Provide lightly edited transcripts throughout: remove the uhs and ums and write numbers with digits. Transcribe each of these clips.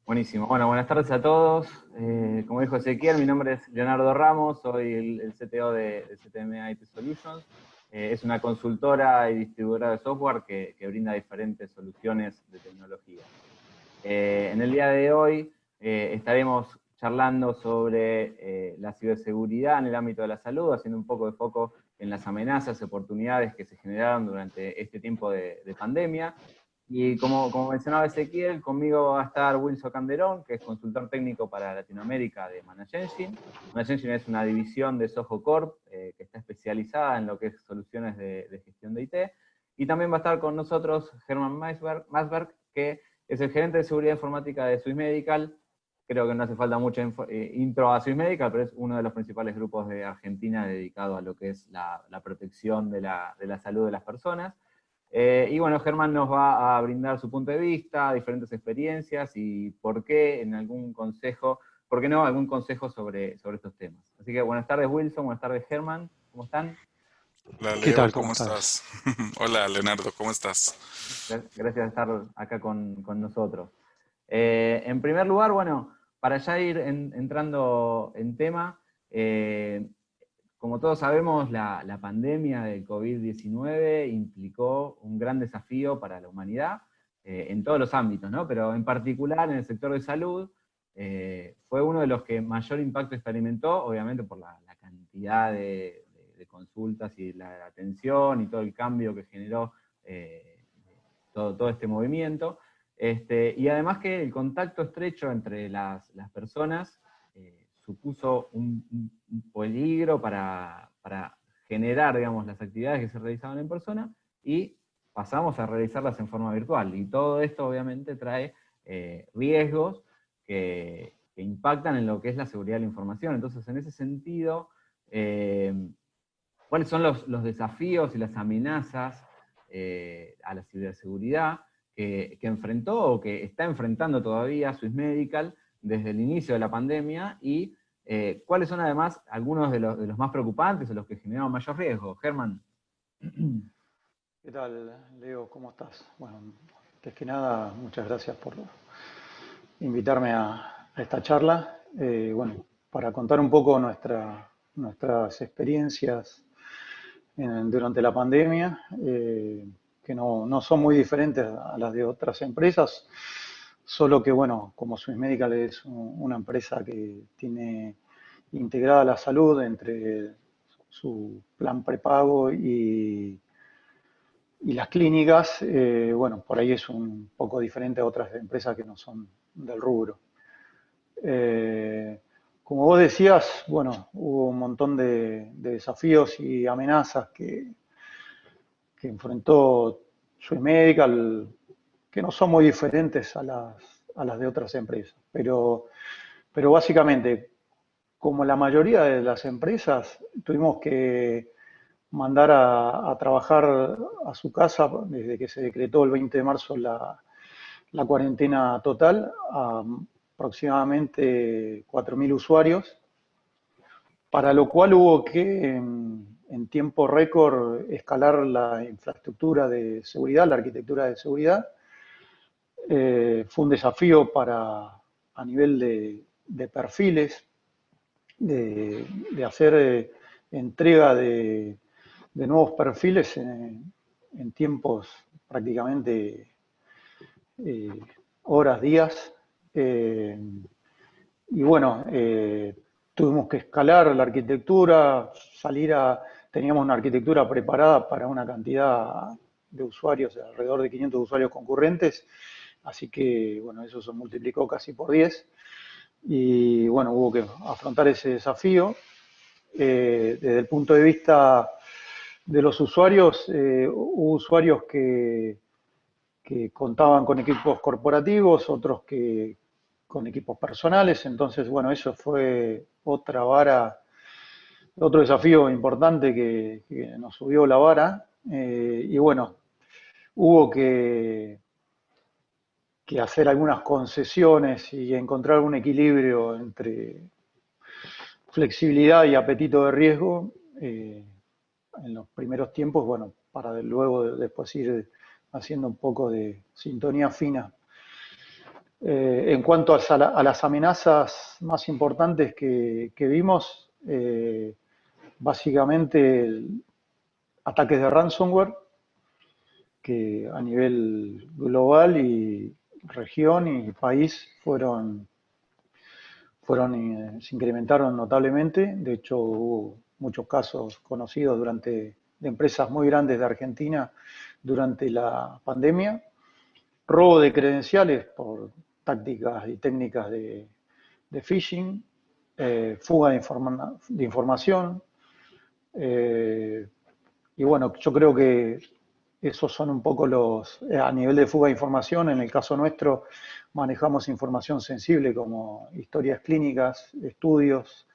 Buenísimo. Bueno, buenas tardes a todos. Como dijo Ezequiel, mi nombre es Leonardo Ramos, soy el CTO de CTM IT Solutions. Es una consultora y distribuidora de software que brinda diferentes soluciones de tecnología. En el día de hoy estaremos charlando sobre la ciberseguridad en el ámbito de la salud, haciendo un poco de foco en las amenazas y oportunidades que se generaron durante este tiempo de pandemia. Y como mencionaba Ezequiel, conmigo va a estar Wilson Canderón, que es consultor técnico para Latinoamérica de ManageEngine. ManageEngine es una división de Soho Corp que está especializada en lo que es soluciones de gestión de IT. Y también va a estar con nosotros Germán Masberg, que es el gerente de seguridad informática de Swiss Medical. Creo que no hace falta mucha intro a Swiss Medical, pero es uno de los principales grupos de Argentina dedicado a lo que es la protección de la salud de las personas. Y bueno, Germán nos va a brindar su punto de vista, diferentes experiencias y por qué, en algún consejo, por qué no, algún consejo sobre estos temas. Así que buenas tardes Wilson, buenas tardes Germán, ¿cómo están? Hola ¿Qué Leo, tal? ¿Cómo ¿cómo estás? estás? Hola Leonardo, ¿cómo estás? Gracias por estar acá con nosotros. En primer lugar, bueno, para ya ir entrando en tema, como todos sabemos, la pandemia del COVID-19 implicó un gran desafío para la humanidad en todos los ámbitos, ¿no? Pero en particular en el sector de salud fue uno de los que mayor impacto experimentó, obviamente por la cantidad de consultas y la atención y todo el cambio que generó todo este movimiento. Y además que el contacto estrecho entre las personas supuso un peligro para generar, digamos, las actividades que se realizaban en persona y pasamos a realizarlas en forma virtual. Y todo esto obviamente trae riesgos que impactan en lo que es la seguridad de la información. Entonces, en ese sentido, eh, ¿cuáles son los desafíos y las amenazas a la ciberseguridad que enfrentó o que está enfrentando todavía Swiss Medical desde el inicio de la pandemia y cuáles son además algunos de los más preocupantes o los que generan mayor riesgo? Germán. ¿Qué tal, Leo? ¿Cómo estás? Bueno, antes que nada, muchas gracias por invitarme a esta charla. Bueno, para contar un poco nuestras experiencias durante la pandemia, que no son muy diferentes a las de otras empresas, solo que, bueno, como Swiss Medical es una empresa que tiene integrada la salud entre su plan prepago y las clínicas, bueno, por ahí es un poco diferente a otras empresas que no son del rubro. Eh, Como vos decías, bueno, hubo un montón de desafíos y amenazas que enfrentó Swiss Medical, que no son muy diferentes a las de otras empresas. Pero básicamente, como la mayoría de las empresas, tuvimos que mandar a trabajar a su casa desde que se decretó el 20 de marzo la cuarentena total a aproximadamente 4.000 usuarios, para lo cual hubo que en tiempo récord escalar la infraestructura de seguridad, la arquitectura de seguridad. Fue un desafío a nivel de perfiles, de hacer entrega de nuevos perfiles en tiempos prácticamente eh, horas, días. Eh, y bueno, tuvimos que escalar la arquitectura, teníamos una arquitectura preparada para una cantidad de usuarios, alrededor de 500 usuarios concurrentes, así que bueno, eso se multiplicó casi por 10 y bueno, hubo que afrontar ese desafío. Desde el punto de vista de los usuarios, hubo usuarios que contaban con equipos corporativos, otros que con equipos personales, entonces, bueno, eso fue otra vara, otro desafío importante que nos subió la vara, y bueno, hubo que hacer algunas concesiones y encontrar un equilibrio entre flexibilidad y apetito de riesgo en los primeros tiempos, bueno, para luego después ir haciendo un poco de sintonía fina. En cuanto a las amenazas más importantes que vimos, básicamente ataques de ransomware, que a nivel global y región y país se incrementaron notablemente. De hecho, hubo muchos casos conocidos de empresas muy grandes de Argentina durante la pandemia. Robo de credenciales por tácticas y técnicas de phishing, fuga de información. eh, y bueno, yo creo que esos son un poco a nivel de fuga de información. En el caso nuestro manejamos información sensible como historias clínicas, estudios,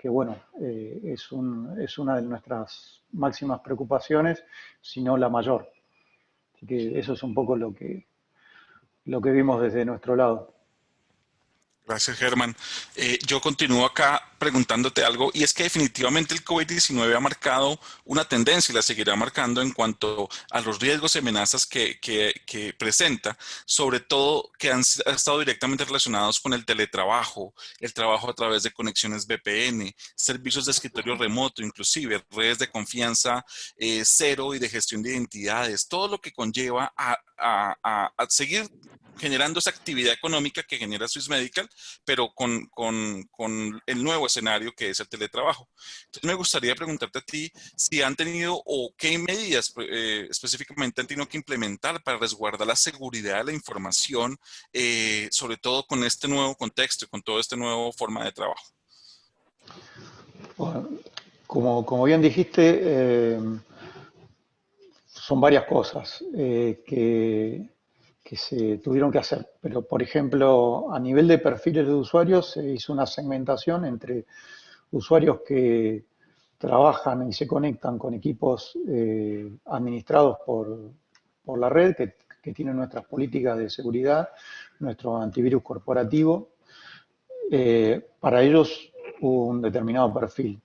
bueno, es una de nuestras máximas preocupaciones, si no la mayor. Así que eso es un poco lo que vimos desde nuestro lado. Gracias, Germán. Yo continúo acá preguntándote algo, y es que definitivamente el COVID-19 ha marcado una tendencia y la seguirá marcando en cuanto a los riesgos y amenazas que presenta, sobre todo que han estado directamente relacionados con el teletrabajo, el trabajo a través de conexiones VPN, servicios de escritorio remoto, inclusive redes de confianza cero y de gestión de identidades, todo lo que conlleva a seguir generando esa actividad económica que genera Swiss Medical, pero con el nuevo escenario que es el teletrabajo. Entonces me gustaría preguntarte a ti si han tenido o qué medidas específicamente han tenido que implementar para resguardar la seguridad de la información, sobre todo con este nuevo contexto y con toda esta nueva forma de trabajo. Bueno, como bien dijiste, son varias cosas que se tuvieron que hacer. Pero, por ejemplo, a nivel de perfiles de usuarios se hizo una segmentación entre usuarios que trabajan y se conectan con equipos administrados por la red, que tienen nuestras políticas de seguridad, nuestro antivirus corporativo. Para ellos hubo un determinado perfil.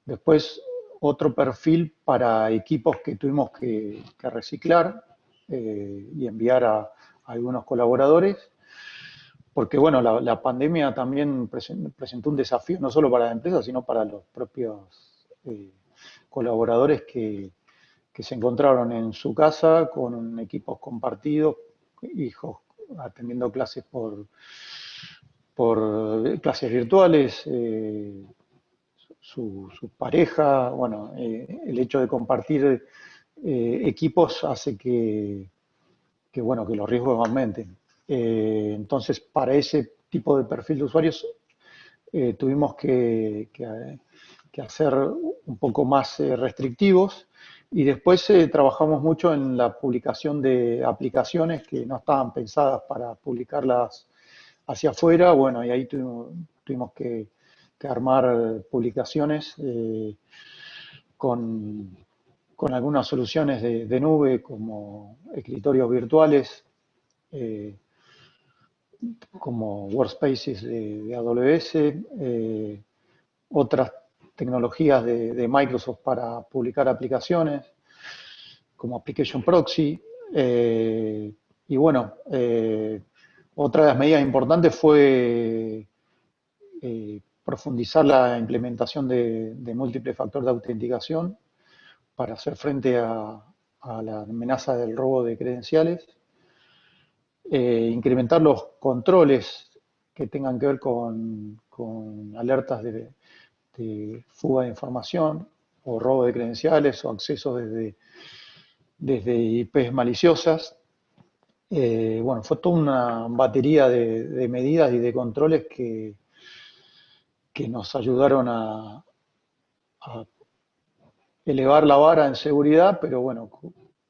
Después, otro perfil para equipos que tuvimos que reciclar y enviar a algunos colaboradores, porque bueno, la pandemia también presentó un desafío, no solo para la empresa, sino para los propios colaboradores que se encontraron en su casa con equipos compartidos, hijos atendiendo clases por clases virtuales, su pareja, bueno, el hecho de compartir equipos hace bueno, que los riesgos aumenten. Entonces, para ese tipo de perfil de usuarios tuvimos que hacer un poco más restrictivos, y después trabajamos mucho en la publicación de aplicaciones que no estaban pensadas para publicarlas hacia afuera. Bueno, y ahí tuvimos que armar publicaciones con, con algunas soluciones de nube como escritorios virtuales, eh, como Workspaces de AWS, otras tecnologías de Microsoft para publicar aplicaciones, como Application Proxy. Y bueno, otra de las medidas importantes fue profundizar la implementación de múltiple factor de autenticación para hacer frente a la amenaza del robo de credenciales. Incrementar los controles que tengan que ver con alertas de fuga de información o robo de credenciales o acceso desde IPs maliciosas. Bueno, fue toda una batería de medidas y de controles que nos ayudaron a elevar la vara en seguridad, pero bueno,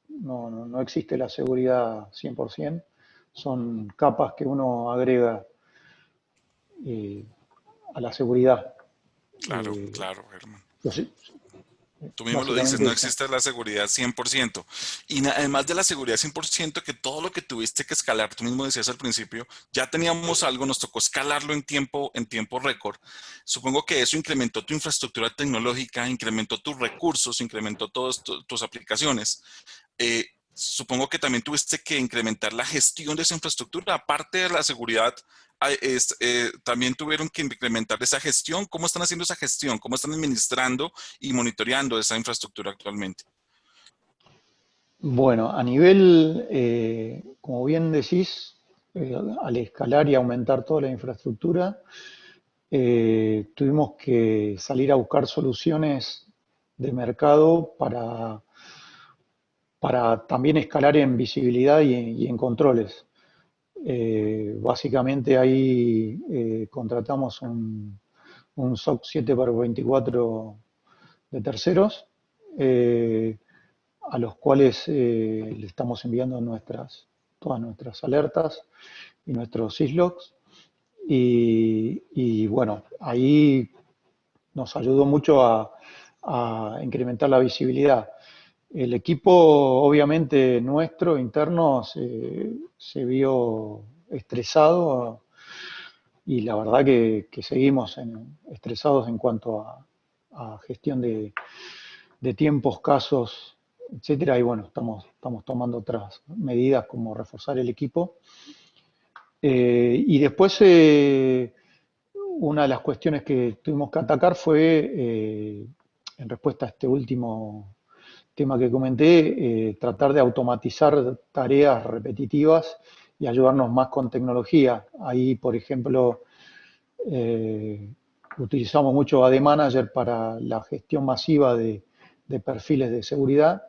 no existe la seguridad 100%, son capas que uno agrega eh, a la seguridad. Claro, claro, Germán. Entonces, Tú mismo lo dices, básicamente no eso. existe la seguridad 100%. Y además de la seguridad 100%, que todo lo que tuviste que escalar, tú mismo decías al principio, ya teníamos algo, nos tocó escalarlo en tiempo récord. Supongo que eso incrementó tu infraestructura tecnológica, incrementó tus recursos, incrementó todas tus aplicaciones. supongo que también tuviste que incrementar la gestión de esa infraestructura. Aparte de la seguridad, también tuvieron que incrementar esa gestión. ¿Cómo están haciendo esa gestión? ¿Cómo están administrando y monitoreando esa infraestructura actualmente? Bueno, a nivel, como bien decís, al escalar y aumentar toda la infraestructura, tuvimos que salir a buscar soluciones de mercado para también escalar en visibilidad y en controles. Básicamente ahí contratamos un SOC 7x24 de terceros, a los cuales le estamos enviando todas nuestras alertas y nuestros syslogs. Y bueno, ahí nos ayudó mucho a incrementar la visibilidad. El equipo, obviamente, nuestro, interno, se vio estresado y la verdad que seguimos estresados en cuanto a gestión de tiempos, casos, etcétera. Y bueno, estamos tomando otras medidas como reforzar el equipo. Y después, una de las cuestiones que tuvimos que atacar fue, en respuesta a este último tema que comenté, tratar de automatizar tareas repetitivas y ayudarnos más con tecnología. Ahí, por ejemplo, utilizamos mucho AD Manager para la gestión masiva de perfiles de seguridad,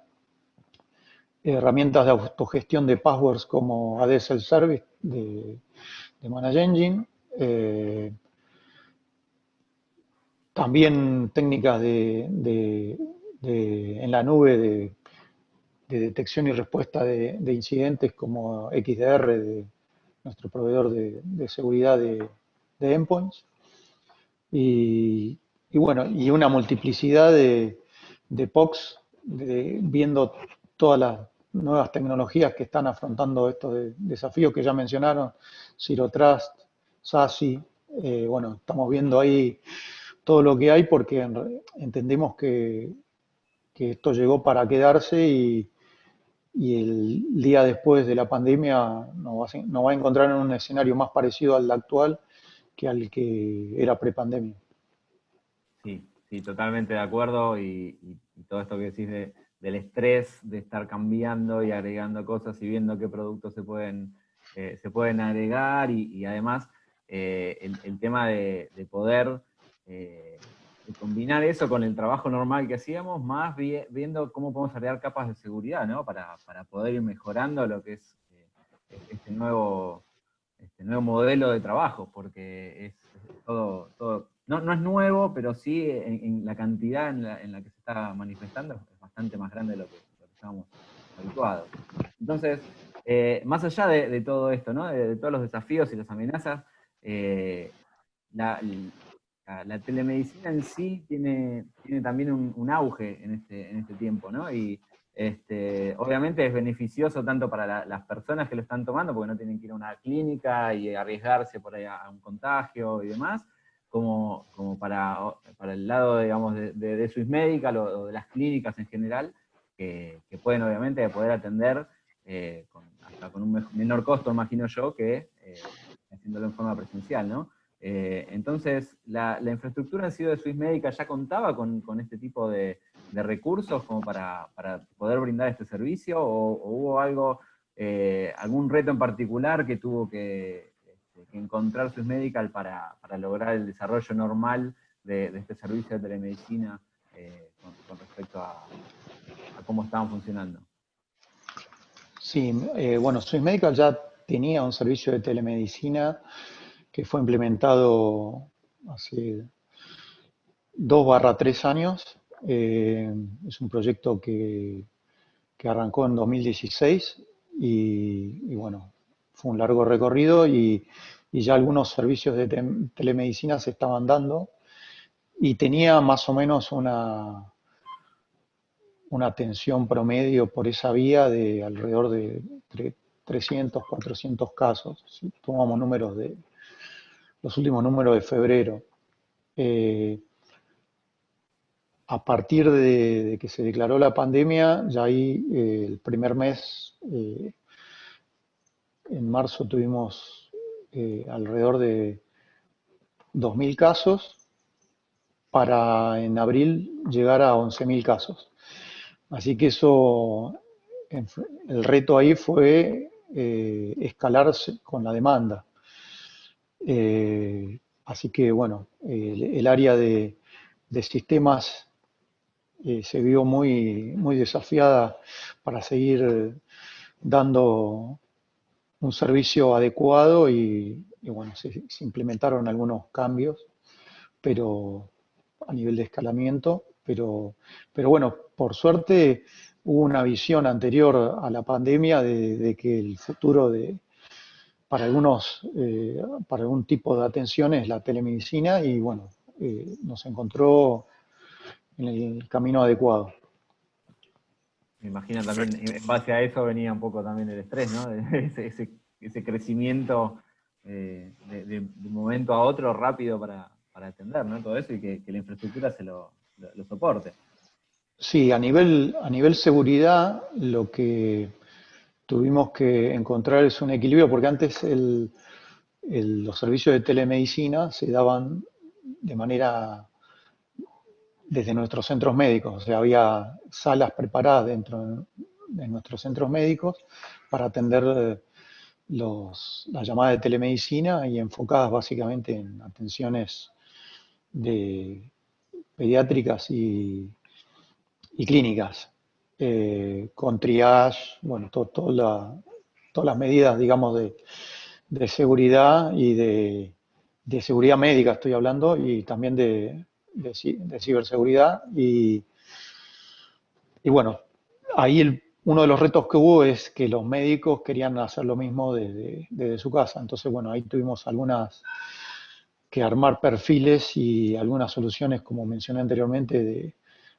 herramientas de autogestión de passwords como AD Self Service de ManageEngine, también técnicas en la nube de detección y respuesta de incidentes como XDR, de nuestro proveedor de seguridad de endpoints. Y, y bueno, y una multiplicidad de POCs, viendo todas las nuevas tecnologías que están afrontando estos desafíos que ya mencionaron, Zero Trust, SASE. Bueno, estamos viendo ahí todo lo que hay porque entendemos que esto llegó para quedarse y el día después de la pandemia nos va a encontrar en un escenario más parecido al actual que al que era prepandemia. Sí, sí, totalmente de acuerdo y todo esto que decís del estrés, de estar cambiando y agregando cosas y viendo qué productos se pueden agregar y además el tema de poder de combinar eso con el trabajo normal que hacíamos, más viendo cómo podemos agregar capas de seguridad, ¿no? Para poder ir mejorando lo que es este nuevo modelo de trabajo, porque es todo no es nuevo, pero sí en la cantidad en la que se está manifestando es bastante más grande de lo que estábamos habituados. Entonces, más allá de todo esto, ¿no? De todos los desafíos y las amenazas, la, la telemedicina en sí tiene también un auge en este tiempo, ¿no? Y obviamente es beneficioso tanto para las personas que lo están tomando, porque no tienen que ir a una clínica y arriesgarse por ahí a un contagio y demás, como para el lado, digamos, de Swiss Medical o de las clínicas en general, que pueden obviamente poder atender hasta con un menor costo, imagino yo, que haciéndolo en forma presencial, ¿no? Entonces, la infraestructura en sí de Swiss Medical ya contaba con este tipo de recursos como para poder brindar este servicio, o hubo algún reto en particular que tuvo que encontrar Swiss Medical para lograr el desarrollo normal de este servicio de telemedicina con respecto a cómo estaban funcionando. Sí, bueno, Swiss Medical ya tenía un servicio de telemedicina que fue implementado hace 2 barra 3 años. Es un proyecto que arrancó en 2016 y bueno, fue un largo recorrido y ya algunos servicios de telemedicina se estaban dando y tenía más o menos una atención promedio por esa vía de alrededor de 300, 400 casos. ¿Sí? Tomamos los últimos números de febrero. Eh, a partir de que se declaró la pandemia, ya ahí el primer mes, en marzo tuvimos alrededor de 2.000 casos, para en abril llegar a 11.000 casos. Así que eso, el reto ahí fue escalarse con la demanda. Así que bueno, el área de sistemas se vio muy desafiada para seguir dando un servicio adecuado y bueno, se implementaron algunos cambios, pero a nivel de escalamiento, pero bueno, por suerte hubo una visión anterior a la pandemia de que el futuro para para algún tipo de atención es la telemedicina y bueno, nos encontró en el camino adecuado. Me imagino también, Perfecto. en base a eso venía un poco también el estrés, ¿no? Ese crecimiento de un momento a otro rápido para atender, ¿no? Todo eso y que la infraestructura lo soporte. Sí, a nivel seguridad, lo que tuvimos que encontrar es un equilibrio, porque antes los servicios de telemedicina se daban de manera desde nuestros centros médicos, o sea, había salas preparadas dentro de nuestros centros médicos para atender las llamadas de telemedicina y enfocadas básicamente en atenciones de pediátricas y clínicas, con triage, bueno, todas las medidas, digamos, de seguridad y de seguridad médica estoy hablando, y también de ciberseguridad. Y bueno, ahí uno de los retos que hubo es que los médicos querían hacer lo mismo desde su casa. Entonces, bueno, ahí tuvimos algunas que armar perfiles y algunas soluciones, como mencioné anteriormente,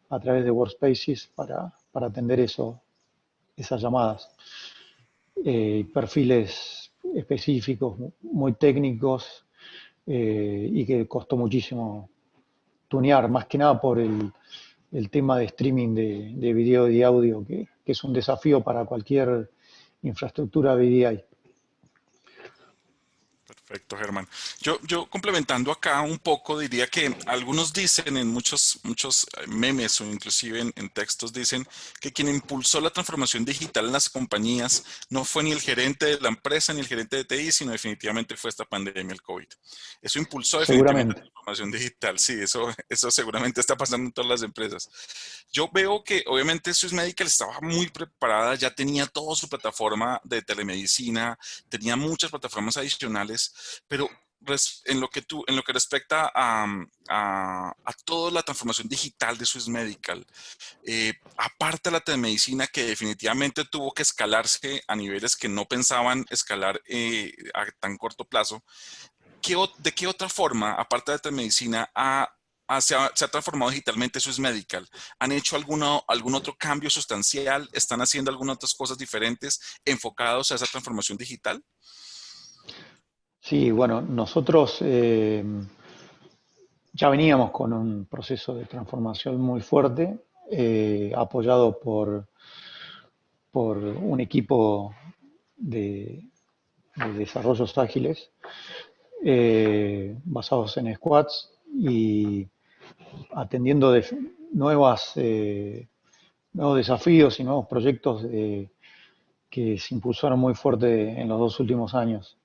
a través de Workspaces para atender esas llamadas. Perfiles específicos, muy técnicos, y que costó muchísimo tunear, más que nada por el tema de streaming de video y audio, que es un desafío para cualquier infraestructura VDI. Perfecto, Germán. Yo complementando acá un poco, diría que algunos dicen en muchos memes o inclusive en textos dicen que quien impulsó la transformación digital en las compañías no fue ni el gerente de la empresa ni el gerente de TI, sino definitivamente fue esta pandemia, el COVID. Eso impulsó definitivamente la Seguramente. transformación digital. Sí, eso seguramente está pasando en todas las empresas. Yo veo que obviamente Swiss Medical estaba muy preparada, ya tenía toda su plataforma de telemedicina, tenía muchas plataformas adicionales, pero en lo que respecta a toda la transformación digital de Swiss Medical, aparte de la telemedicina que definitivamente tuvo que escalarse a niveles que no pensaban escalar a tan corto plazo, ¿de qué otra forma, aparte de la telemedicina, se ha transformado digitalmente Swiss Medical? ¿Han hecho algún otro cambio sustancial? ¿Están haciendo algunas otras cosas diferentes enfocados a esa transformación digital? Sí, bueno, nosotros ya veníamos con un proceso de transformación muy fuerte, apoyado por un equipo de, de desarrollos ágiles, basados en squads y atendiendo nuevas, nuevos desafíos y nuevos proyectos que se impulsaron muy fuerte en los 2 últimos años.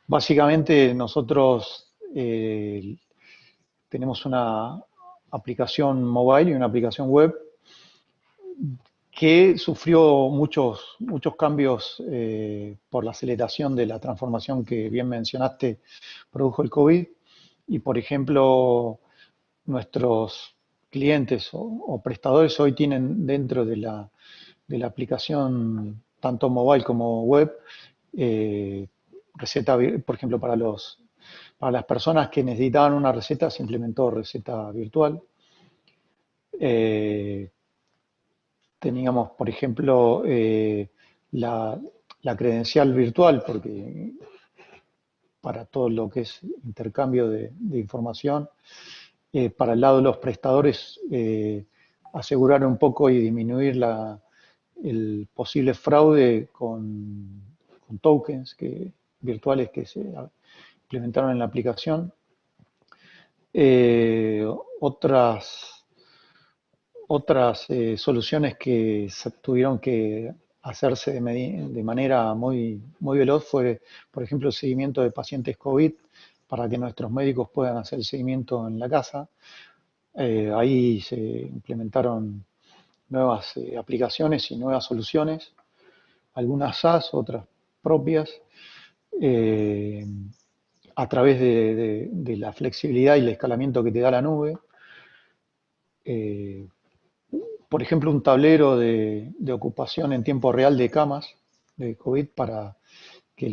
Básicamente nosotros tenemos una aplicación mobile y una aplicación web que sufrió muchos cambios por la aceleración de la transformación que bien mencionaste produjo el COVID. Y por ejemplo, nuestros clientes o prestadores hoy tienen dentro de la aplicación, tanto mobile como web, eh, por ejemplo, para las personas que necesitaban una receta, se implementó receta virtual. Eh, Teníamos, por ejemplo, la, la credencial virtual, porque para todo lo que es intercambio de información, para el lado de los prestadores, asegurar un poco y disminuir el posible fraude con tokens virtuales que se implementaron en la aplicación. Otras soluciones que tuvieron que hacerse de manera muy, muy veloz fue, por ejemplo, el seguimiento de pacientes COVID para que nuestros médicos puedan hacer el seguimiento en la casa. Ahí se implementaron nuevas aplicaciones y nuevas soluciones, algunas SaaS, otras propias, a través de la flexibilidad y el escalamiento que te da la nube. Por ejemplo, un tablero de ocupación en tiempo real de camas de COVID para que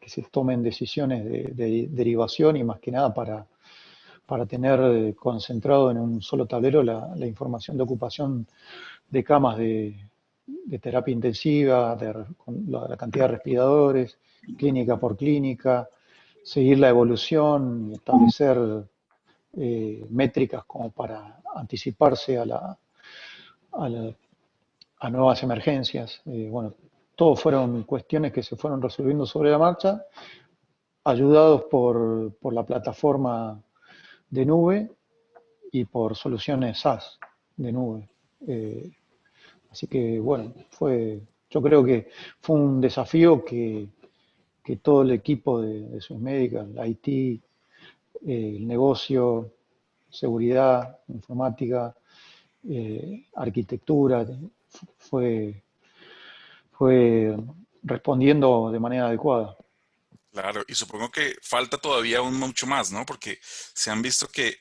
se tomen decisiones de derivación y más que nada para tener concentrado en un solo tablero la información de ocupación de camas de terapia intensiva, con la cantidad de respiradores, clínica por clínica, seguir la evolución, establecer métricas como para anticiparse a nuevas emergencias. Bueno, todo fueron cuestiones que se fueron resolviendo sobre la marcha, ayudados por la plataforma de nube y por soluciones SaaS de nube. Así que, bueno, yo creo que fue un desafío que todo el equipo de Swissmedical, la IT, el negocio, seguridad, informática, arquitectura, fue respondiendo de manera adecuada. Claro, y supongo que falta todavía aún mucho más, ¿no? Porque se han visto que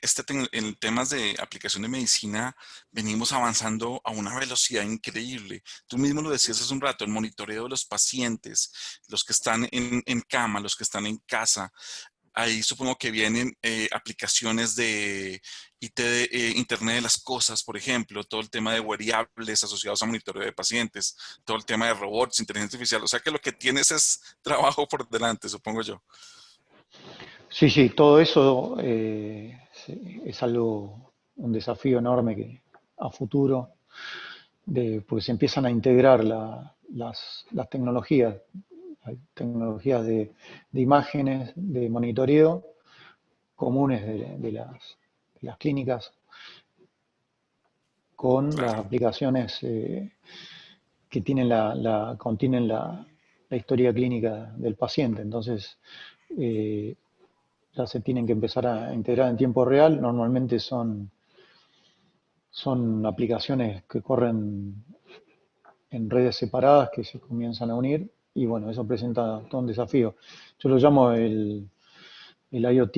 en temas de aplicación de medicina venimos avanzando a una velocidad increíble. Tú mismo lo decías hace un rato, el monitoreo de los pacientes, los que están en cama, los que están en casa. Ahí supongo que vienen aplicaciones de Internet de las cosas, por ejemplo, todo el tema de wearables asociados a monitoreo de pacientes, todo el tema de robots, inteligencia artificial. O sea que lo que tienes es trabajo por delante, supongo yo. Sí, sí, todo eso es un desafío enorme a futuro, porque se empiezan a integrar las tecnologías, hay tecnologías de imágenes, de monitoreo comunes de las clínicas con las Claro. aplicaciones que contienen la historia clínica del paciente. Entonces, ya se tienen que empezar a integrar en tiempo real. Normalmente son aplicaciones que corren en redes separadas que se comienzan a unir y bueno, eso presenta todo un desafío. Yo lo llamo el IoT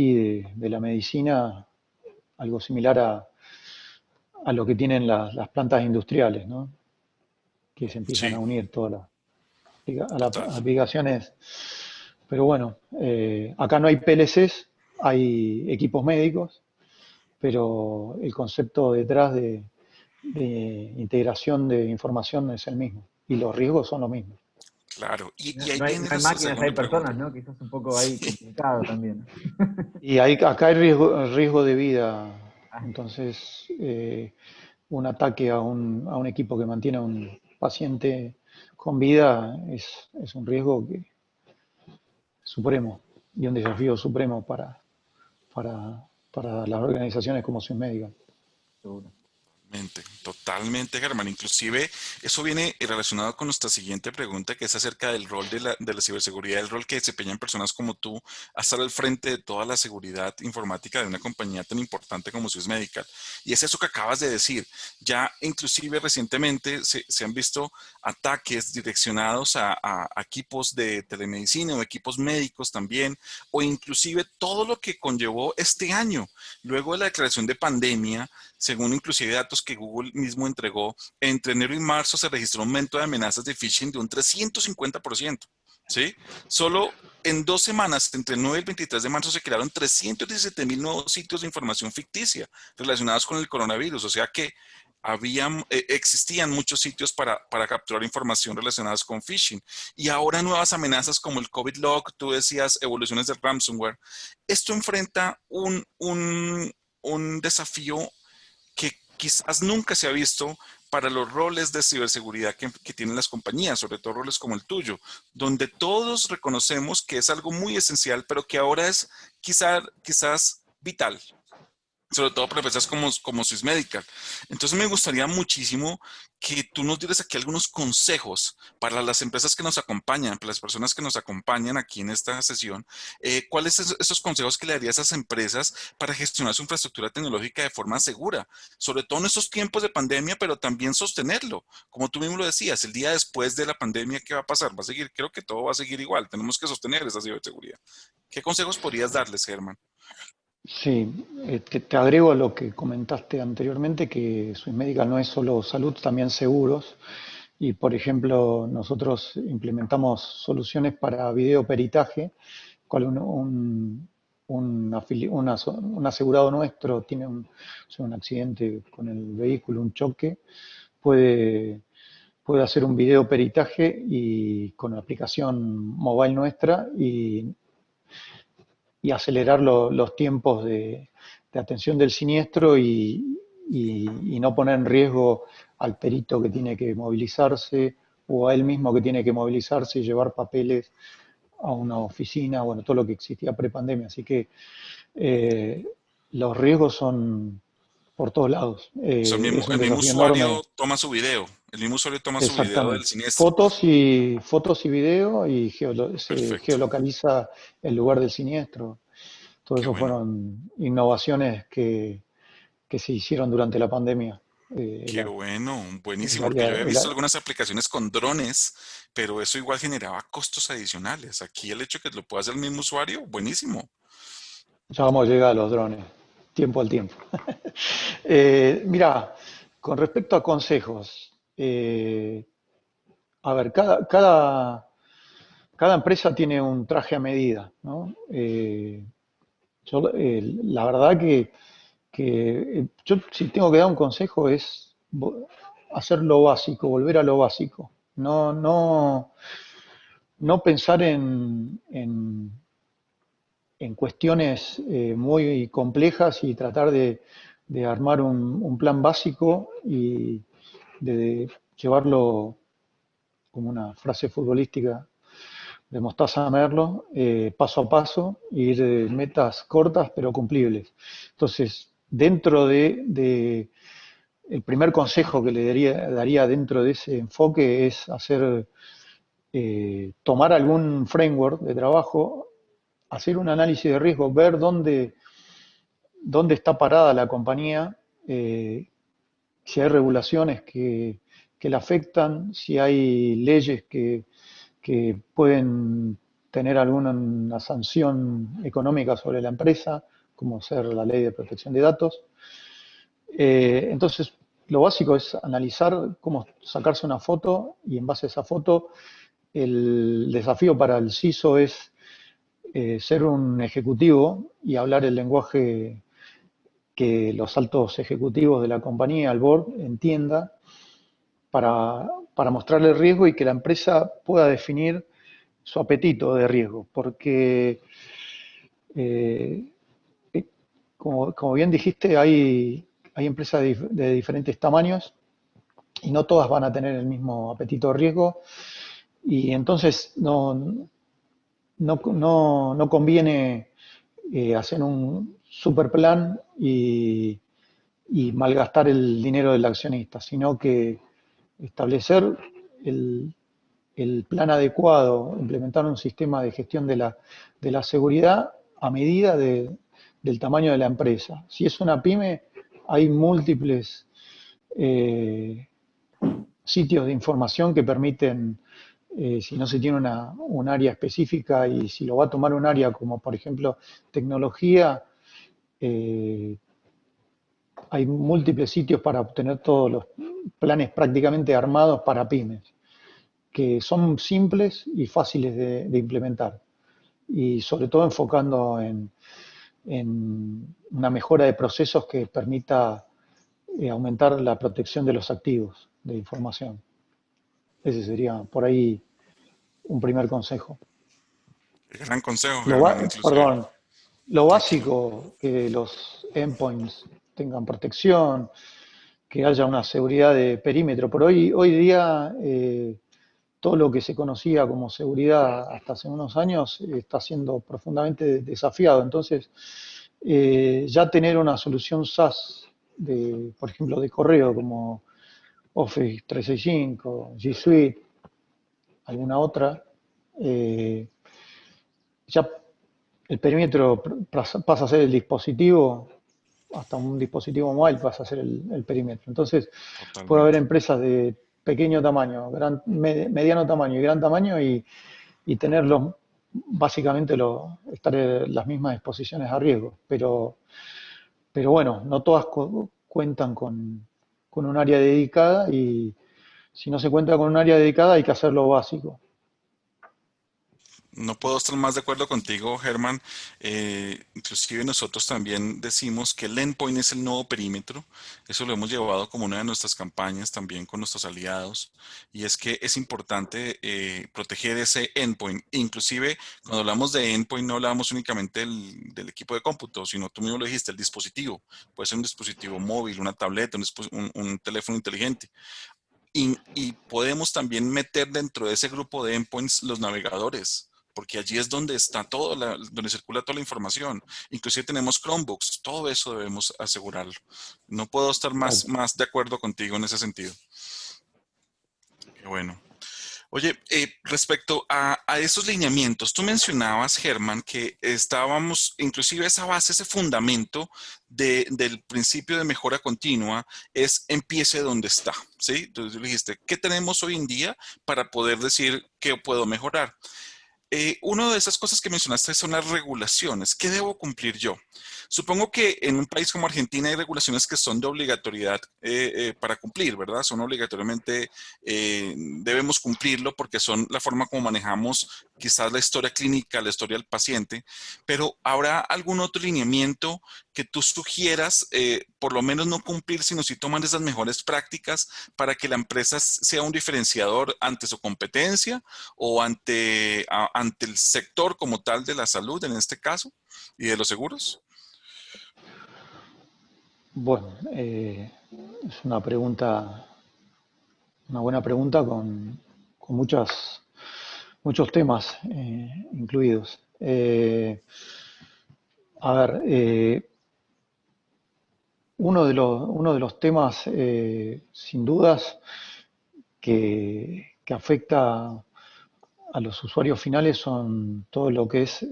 de la medicina, algo similar a lo que tienen las plantas industriales, ¿no? Que se empiezan Sí, a unir todas las total. aplicaciones. Pero bueno, acá no hay PLCs, hay equipos médicos, pero el concepto detrás de integración de información es el mismo y los riesgos son los mismos. Claro. No, Y ahí no viene hay la máquinas, hay segunda pregunta. personas, ¿no? Quizás un poco ahí complicado también. Y acá hay riesgo de vida, Ah, entonces un ataque a un equipo que mantiene a un paciente con vida es un riesgo supremo y un desafío supremo para las organizaciones como Swissmedical. seguro. Totalmente, Germán. Inclusive eso viene relacionado con nuestra siguiente pregunta, que es acerca del rol de la ciberseguridad, el rol que desempeñan personas como tú a estar al frente de toda la seguridad informática de una compañía tan importante como Swiss Medical. Y es eso que acabas de decir. Ya inclusive recientemente se han visto ataques direccionados a equipos de telemedicina o equipos médicos también, o inclusive todo lo que conllevó este año, luego de la declaración de pandemia. Según inclusive datos que Google mismo entregó, entre enero y marzo se registró un aumento de amenazas de phishing de un 350%. ¿Sí? Solo en 2 semanas, entre el 9 y el 23 de marzo, se crearon 317.000 nuevos sitios de información ficticia relacionados con el coronavirus. O sea que existían muchos sitios para capturar información relacionadas con phishing. Y ahora nuevas amenazas como el COVID Log, tú decías evoluciones del ransomware. Esto enfrenta un desafío que quizás nunca se ha visto para los roles de ciberseguridad que tienen las compañías, sobre todo roles como el tuyo, donde todos reconocemos que es algo muy esencial, pero que ahora es quizás vital, sobre todo para empresas como Swiss Medical. Entonces me gustaría muchísimo que tú nos dieras aquí algunos consejos para las empresas que nos acompañan, para las personas que nos acompañan aquí en esta sesión. ¿Cuáles son esos consejos que le darías a esas empresas para gestionar su infraestructura tecnológica de forma segura? Sobre todo en estos tiempos de pandemia, pero también sostenerlo. Como tú mismo lo decías, el día después de la pandemia, ¿qué va a pasar? Va a seguir, creo que todo va a seguir igual. Tenemos que sostener esa ciberseguridad. ¿Qué consejos podrías darles, Germán? Sí, te agrego a lo que comentaste anteriormente, que Swiss Medical no es solo salud, también seguros. Y, por ejemplo, nosotros implementamos soluciones para videoperitaje, cual un asegurado nuestro tiene un accidente con el vehículo, un choque, puede, puede hacer un videoperitaje y con la aplicación mobile nuestra y acelerar los tiempos de atención del siniestro y no poner en riesgo al perito que tiene que movilizarse o a él mismo que tiene que movilizarse y llevar papeles a una oficina, bueno, todo lo que existía prepandemia. Así que eh, los riesgos son por todos lados. O sea, Es un el mismo desafío usuario enorme. toma su video, el mismo usuario toma su video del Exactamente. siniestro. Fotos y video y se Perfecto, geolocaliza el lugar del siniestro. Todo qué eso bueno, fueron innovaciones que se hicieron durante la pandemia. qué bueno, El buenísimo, porque yo área, había el visto á- algunas aplicaciones con drones, pero eso igual generaba costos adicionales. Aquí el hecho de que lo pueda hacer el mismo usuario, buenísimo. Ya vamos a llegar a los drones, tiempo al tiempo. Mira, con respecto a consejos, a ver, cada empresa tiene un traje a medida, ¿no? La verdad que yo si tengo que dar un consejo es hacer lo básico, volver a lo básico. No pensar en cuestiones muy complejas y tratar de armar un plan básico y de llevarlo como una frase futbolística de Mostaza Merlo, paso a paso, ir metas cortas pero cumplibles. Entonces, el primer consejo que le daría dentro de ese enfoque es tomar algún framework de trabajo, hacer un análisis de riesgo, ver dónde está parada la compañía, si hay regulaciones que la afectan, si hay leyes que pueden tener alguna sanción económica sobre la empresa, como ser la ley de protección de datos. Entonces, lo básico es analizar cómo sacarse una foto y en base a esa foto, el desafío para el CISO es ser un ejecutivo y hablar el lenguaje que los altos ejecutivos de la compañía, el board, entienda para mostrarle el riesgo y que la empresa pueda definir su apetito de riesgo. Porque, eh, como bien dijiste, hay empresas de diferentes tamaños y no todas van a tener el mismo apetito de riesgo y entonces no conviene hacer un super plan y malgastar el dinero del accionista, sino que establecer el, el plan adecuado, implementar un sistema de gestión de la seguridad a medida del tamaño de la empresa. Si es una pyme, hay múltiples eh, sitios de información que permiten, si no se tiene un área específica y si lo va a tomar un área como por ejemplo tecnología, eh, hay múltiples sitios para obtener todos los planes prácticamente armados para pymes, que son simples y fáciles de implementar. Y sobre todo enfocando en una mejora de procesos que permita aumentar la protección de los activos de información. Ese sería por ahí un primer consejo. Qué gran consejo, Germán, inclusive. Perdón, lo tranquilo. básico, que los endpoints tengan protección, que haya una seguridad de perímetro. Por hoy día, todo lo que se conocía como seguridad hasta hace unos años está siendo profundamente desafiado. Entonces, ya tener una solución SaaS, por ejemplo, de correo como Office 365, G Suite, alguna otra, eh, ya el perímetro pasa a ser el dispositivo, hasta un dispositivo móvil pasa a ser el perímetro. Entonces, puede haber Totalmente. empresas de pequeño tamaño, mediano tamaño y gran tamaño y tenerlos básicamente estar en las mismas exposiciones a riesgo. Pero bueno, no todas cuentan con un área dedicada y si no se cuenta con un área dedicada hay que hacer lo básico. No puedo estar más de acuerdo contigo, Germán. Inclusive nosotros también decimos que el endpoint es el nuevo perímetro. Eso lo hemos llevado como una de nuestras campañas también con nuestros aliados. Y es que es importante proteger ese endpoint. Inclusive cuando hablamos de endpoint no hablamos únicamente del equipo de cómputo, sino tú mismo lo dijiste, el dispositivo. Puede ser un dispositivo móvil, una tableta, un teléfono inteligente. Y podemos también meter dentro de ese grupo de endpoints los navegadores, porque allí es donde está todo, donde circula toda la información. Inclusive tenemos Chromebooks, todo eso debemos asegurarlo. No puedo estar Tal. más de acuerdo contigo en ese sentido. Qué bueno. Oye, respecto a esos lineamientos, tú mencionabas, Germán, que estábamos, inclusive esa base, ese fundamento del principio de mejora continua es empiece donde está, ¿sí? Entonces tú dijiste, ¿qué tenemos hoy en día para poder decir qué puedo mejorar? Una de esas cosas que mencionaste son las regulaciones. ¿Qué debo cumplir yo? Supongo que en un país como Argentina hay regulaciones que son de obligatoriedad para cumplir, ¿verdad? Son obligatoriamente, debemos cumplirlo porque son la forma como manejamos quizás la historia clínica, la historia del paciente, pero ¿habrá algún otro lineamiento que tú sugieras, por lo menos no cumplir, sino si toman esas mejores prácticas para que la empresa sea un diferenciador ante su competencia? O ante el sector como tal de la salud en este caso y de los seguros? Bueno, es una buena pregunta con muchos temas incluidos. A ver, uno de los temas, sin dudas, que afecta a los usuarios finales son todo lo que es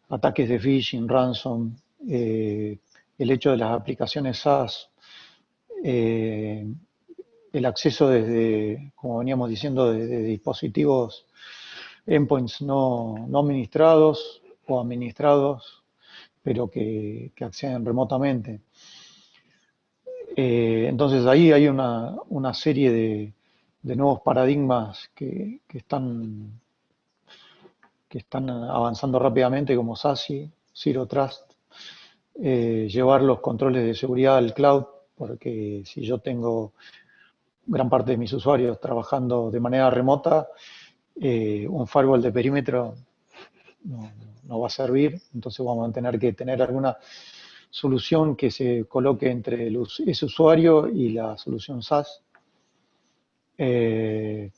ataques de phishing, ransom, eh, el hecho de las aplicaciones SaaS, eh, el acceso desde, como veníamos diciendo, desde dispositivos endpoints no administrados o administrados, pero que acceden remotamente. Entonces ahí hay una serie de nuevos paradigmas que están avanzando rápidamente, como SASI, Zero Trust, llevar los controles de seguridad al cloud, porque si yo tengo gran parte de mis usuarios trabajando de manera remota, un firewall de perímetro no, no va a servir, entonces vamos a tener que tener alguna solución que se coloque entre ese usuario y la solución SaaS. Eh,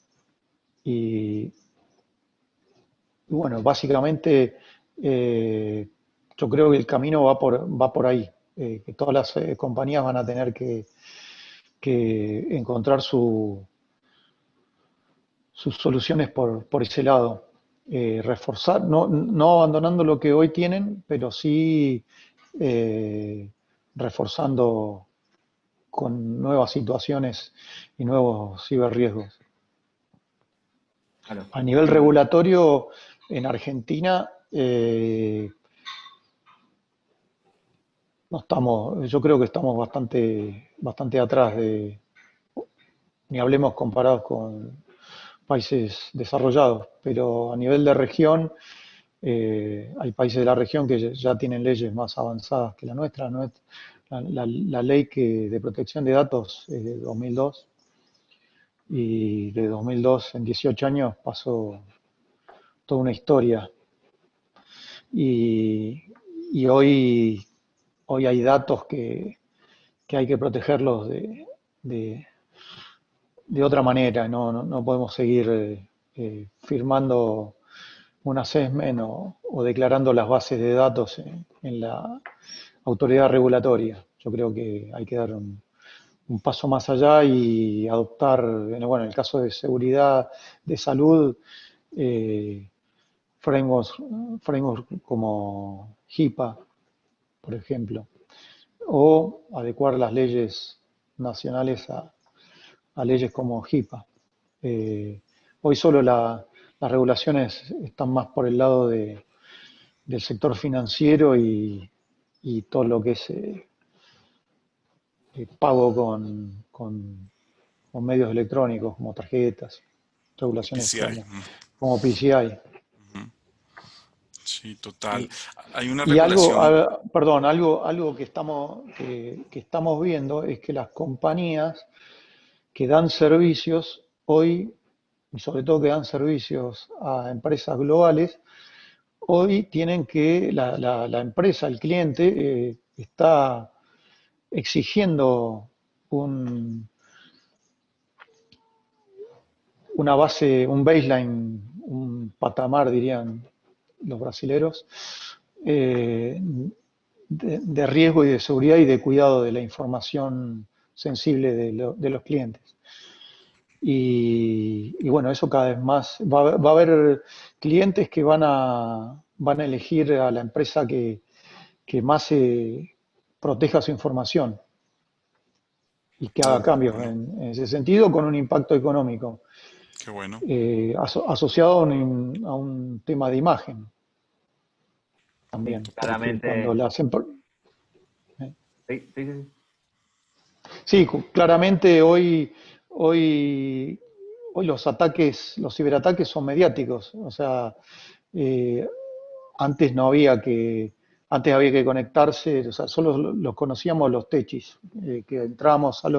y, y bueno, básicamente yo creo que el camino va por ahí, que todas las compañías van a tener que encontrar sus soluciones por ese lado. Reforzar, no abandonando lo que hoy tienen, pero sí eh, reforzando con nuevas situaciones y nuevos ciberriesgos. Claro. A nivel regulatorio, en Argentina, no estamos, yo creo que estamos bastante atrás ni hablemos comparados con países desarrollados, pero a nivel de región, hay países de la región que ya tienen leyes más avanzadas que la nuestra. La ley de protección de datos es de 2002 y de 2002 en 18 años pasó toda una historia. y, y hoy hay datos que hay que protegerlos de- de otra manera, no podemos seguir firmando un assessment o declarando las bases de datos en la autoridad regulatoria. Yo creo que hay que dar un paso más allá y adoptar, bueno, en el caso de seguridad, de salud, eh, frameworks, frameworks como HIPAA, por ejemplo, o adecuar las leyes nacionales a leyes como HIPAA. Eh, Hoy solo las regulaciones están más por el lado del sector financiero y todo lo que es pago con medios electrónicos como tarjetas, regulaciones PCI. como PCI. Sí, total. Y, Hay una Y regulación. perdón, algo que estamos viendo es que las compañías que dan servicios hoy, y sobre todo que dan servicios a empresas globales, hoy tienen que, la empresa, el cliente, está exigiendo un, una base, un baseline, un patamar, dirían los brasileros, eh, de riesgo y de seguridad y de cuidado de la información sensible de los clientes. Y bueno, eso cada vez más, va a haber clientes que van a elegir a la empresa que más proteja su información y que haga Oh, cambios bueno, en ese sentido con un impacto económico qué bueno. asociado a un tema de imagen sí, también, porque cuando claramente, las sí, sí, sí, sí, claramente hoy, hoy los ataques, los ciberataques son mediáticos. O sea, eh, antes no había que, antes había que conectarse, o sea, solo los conocíamos los techis, que entrábamos a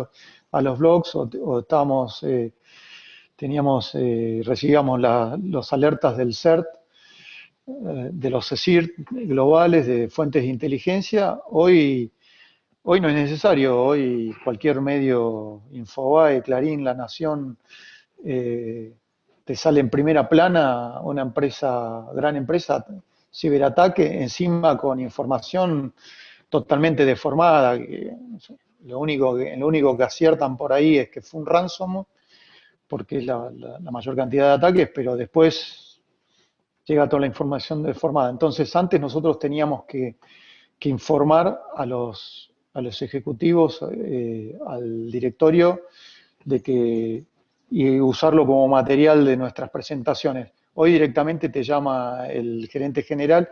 los blogs o estábamos, teníamos, recibíamos los alertas del CERT, de los CSIRT globales, de fuentes de inteligencia. Hoy no es necesario, hoy cualquier medio, Infobae, Clarín, La Nación, eh, te sale en primera plana una empresa, gran empresa, ciberataque, encima con información totalmente deformada. No sé, lo único que aciertan por ahí es que fue un ransomware, porque es la mayor cantidad de ataques, pero después llega toda la información deformada. Entonces, antes nosotros teníamos que informar a los ejecutivos, al directorio, de que, y usarlo como material de nuestras presentaciones. Hoy directamente te llama el gerente general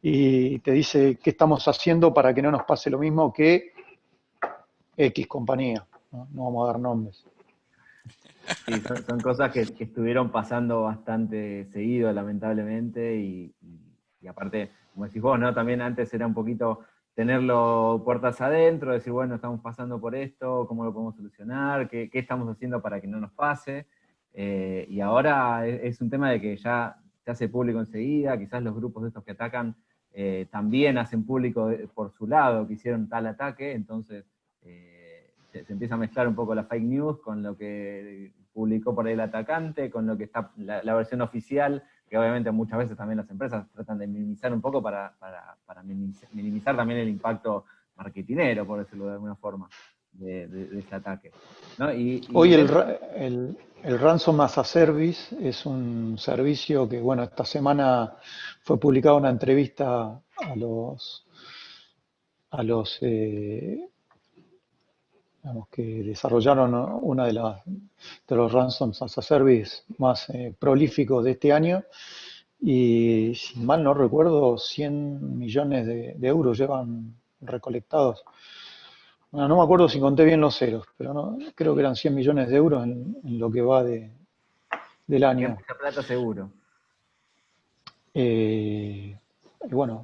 y te dice qué estamos haciendo para que no nos pase lo mismo que X compañía. No vamos a dar nombres. sí, son cosas que estuvieron pasando bastante seguido, lamentablemente, y aparte, como decís vos, ¿no? También antes era un poquito tenerlo puertas adentro, decir, bueno, estamos pasando por esto, ¿cómo lo podemos solucionar? ¿Qué estamos haciendo para que no nos pase? Y ahora es un tema de que ya se hace público enseguida, quizás los grupos de estos que atacan también hacen público por su lado que hicieron tal ataque, entonces se empieza a mezclar un poco la fake news con lo que publicó por ahí el atacante, con lo que está la versión oficial, que obviamente muchas veces también las empresas tratan de minimizar un poco para minimizar también el impacto marketinero, por decirlo de alguna forma, de ese ataque. ¿No? Y Hoy dentro, el Ransom as a Service es un servicio que, bueno, esta semana fue publicada una entrevista a los digamos, que desarrollaron una de los ransoms as a service más prolíficos de este año y, si mal no recuerdo, 100 millones de euros llevan recolectados. Bueno, no me acuerdo si conté bien los ceros, pero no, creo que eran 100 millones de euros en lo que va del que es año. mucha plata seguro. Y bueno,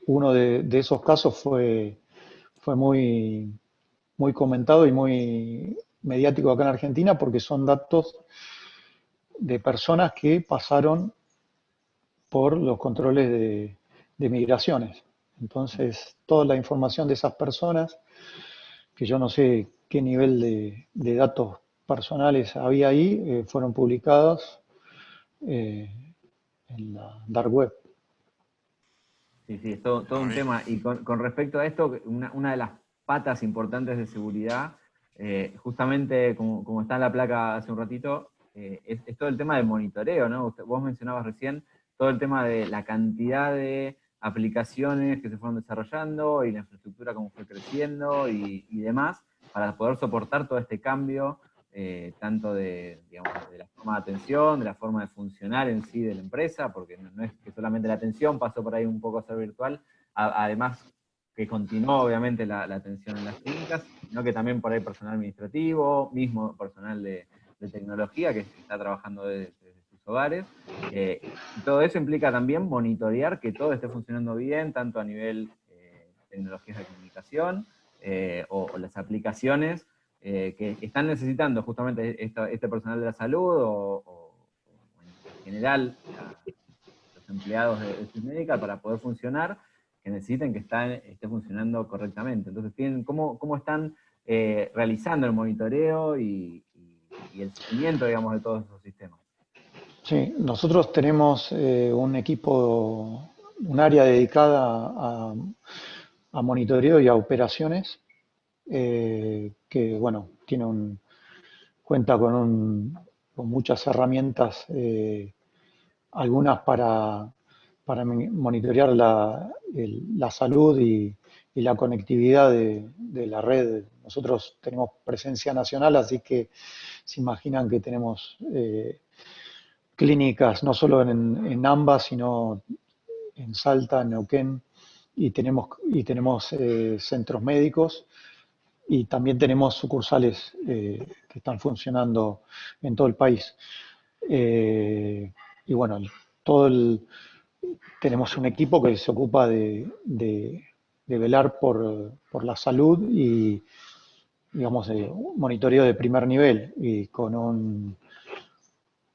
uno de esos casos fue muy comentado y muy mediático acá en Argentina porque son datos de personas que pasaron por los controles de migraciones. Entonces, toda la información de esas personas, que yo no sé qué nivel de datos personales había ahí, fueron publicados eh, en la dark web. Sí, sí, es todo un Ay, tema. Y con respecto a esto, una de las patas importantes de seguridad, justamente como está en la placa hace un ratito, es todo el tema del monitoreo, ¿no? Vos mencionabas recién todo el tema de la cantidad de aplicaciones que se fueron desarrollando y la infraestructura cómo fue creciendo y demás, para poder soportar todo este cambio, tanto digamos, de la forma de atención, de la forma de funcionar en sí de la empresa, porque no es que solamente la atención pasó por ahí un poco a ser virtual, además que continuó obviamente la atención en las clínicas, sino que también por ahí personal administrativo, mismo personal de tecnología que está trabajando desde sus hogares. Y todo eso implica también monitorear que todo esté funcionando bien, tanto a nivel tecnologías de comunicación o las aplicaciones que están necesitando justamente este personal de la salud o en general los empleados de Sysmedical para poder funcionar, que necesiten que esté funcionando correctamente. Entonces, ¿cómo están realizando el monitoreo y el seguimiento, digamos, de todos esos sistemas? Sí, nosotros tenemos un equipo, un área dedicada a monitoreo y a operaciones, que bueno, cuenta con muchas herramientas, algunas para monitorear la salud y la conectividad de la red. Nosotros tenemos presencia nacional, así que se imaginan que tenemos clínicas no solo en AMBA, sino en Salta, en Neuquén, y tenemos centros médicos, y también tenemos sucursales que están funcionando en todo el país. Eh, y bueno, todo tenemos un equipo que se ocupa de velar por la salud y, digamos, de monitoreo de primer nivel, y con un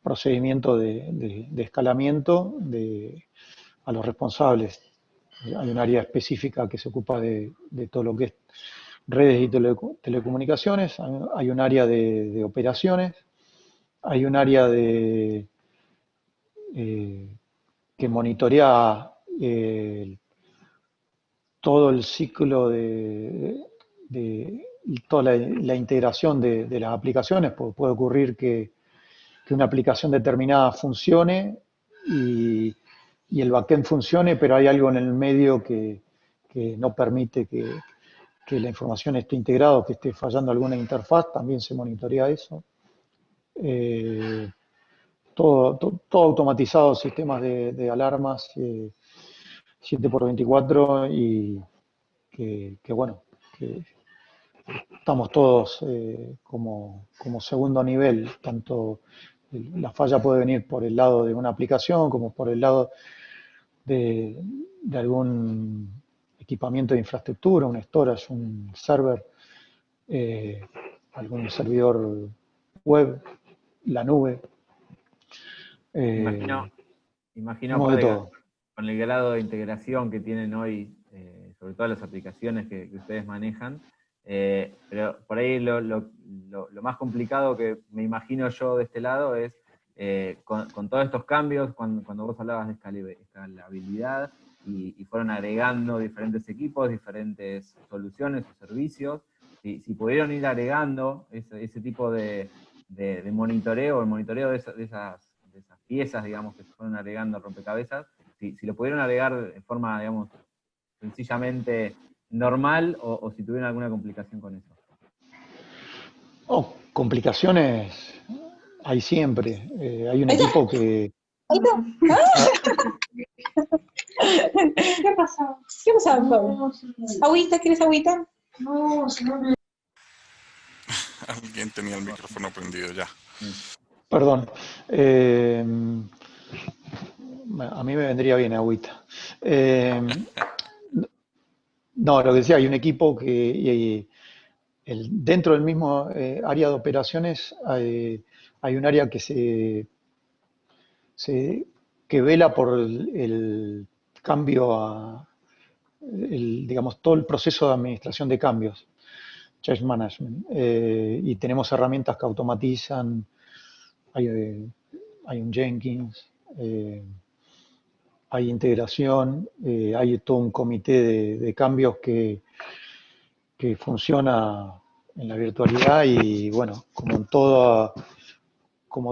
procedimiento de escalamiento a los responsables. Hay un área específica que se ocupa de todo lo que es redes y telecomunicaciones, hay un área de operaciones, hay un área eh, que monitorea todo el ciclo de toda la integración de las aplicaciones, porque puede ocurrir que una aplicación determinada funcione y, y el backend funcione, pero hay algo en el medio que no permite que la información esté integrada o que esté fallando alguna interfaz, también se monitorea eso. Eh, todo automatizado, sistemas de alarmas 7x24, y bueno, que estamos todos como segundo nivel, tanto la falla puede venir por el lado de una aplicación como por el lado de algún equipamiento de infraestructura, un storage, un server, eh, algún servidor web, la nube. Imagino, eh, imagino Tenemos de aparte todo. con el grado de integración que tienen hoy, sobre todo las aplicaciones que ustedes manejan, pero por ahí lo más complicado que me imagino yo de este lado es, con todos estos cambios, cuando vos hablabas de escalabilidad y fueron agregando diferentes equipos, diferentes soluciones o servicios, si pudieron ir agregando ese tipo de monitoreo, el monitoreo de esas piezas, digamos, que se fueron agregando al rompecabezas, si lo pudieron agregar de forma, digamos, sencillamente normal o si tuvieron alguna complicación con eso. Oh, complicaciones hay siempre. Hay un Ahí está, equipo que... ahí está. ah, ¿Qué pasó? ¿Qué pasó, Pablo? ¿Agüita? ¿Quieres agüita? No, si no me... alguien tenía el micrófono prendido ya. Perdón. eh, a mí me vendría bien agüita. Eh, no, lo que decía, hay un equipo que dentro del mismo área de operaciones hay un área que vela por cambio digamos, todo el proceso de administración de cambios, change management. Y tenemos herramientas que automatizan, hay un Jenkins, hay integración, hay todo un comité de cambios que funciona en la virtualidad y bueno, como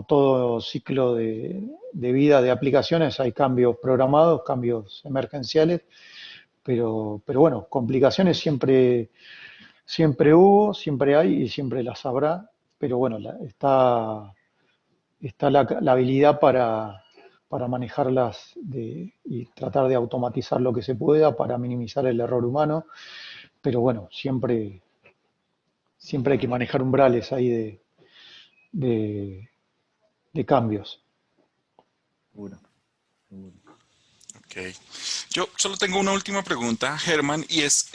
todo ciclo de vida de aplicaciones, hay cambios programados, cambios emergenciales, pero bueno, complicaciones siempre hubo, siempre hay y siempre las habrá, pero bueno, está la habilidad para manejarlas y tratar de automatizar lo que se pueda para minimizar el error humano, pero bueno, siempre hay que manejar umbrales ahí de, de cambios. Seguro, seguro. Ok. Yo solo tengo una última pregunta, Germán, y es,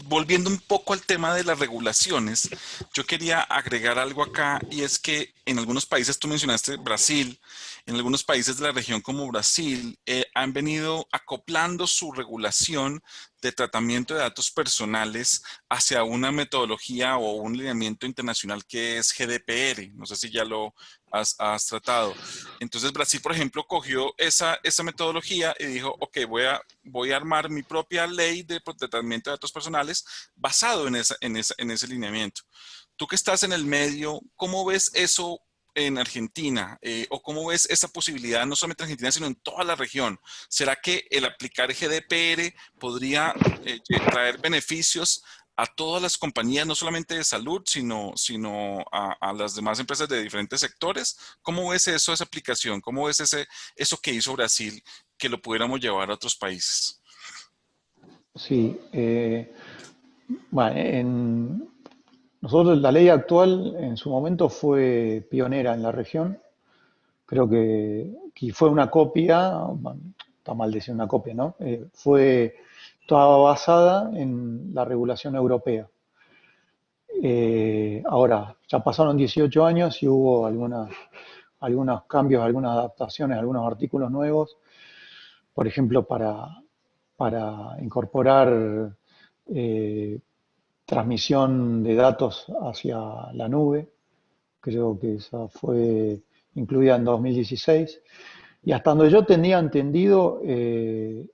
volviendo un poco al tema de las regulaciones, yo quería agregar algo acá, y es que en algunos países, tú mencionaste Brasil, en algunos países de la región como Brasil, han venido acoplando su regulación de tratamiento de datos personales hacia una metodología o un lineamiento internacional que es GDPR. No sé si ya lo has tratado. Entonces Brasil, por ejemplo, cogió esa metodología y dijo, ok, voy a armar mi propia ley de tratamiento de datos personales basado en ese lineamiento. Tú que estás en el medio, ¿cómo ves eso en Argentina? ¿O cómo ves esa posibilidad, no solamente en Argentina, sino en toda la región? ¿Será que el aplicar GDPR podría traer beneficios a todas las compañías, no solamente de salud, sino a las demás empresas de diferentes sectores? ¿Cómo ves eso, esa aplicación? ¿Cómo ves eso que hizo Brasil, que lo pudiéramos llevar a otros países? Sí, bueno, nosotros la ley actual en su momento fue pionera en la región. Creo que fue una copia, bueno, está mal decir una copia, ¿no? Estaba basada en la regulación europea. Ahora, ya pasaron 18 años y hubo algunos cambios, algunas adaptaciones, algunos artículos nuevos, por ejemplo, para incorporar eh, transmisión de datos hacia la nube. Creo que esa fue incluida en 2016. Y hasta donde yo tenía entendido, en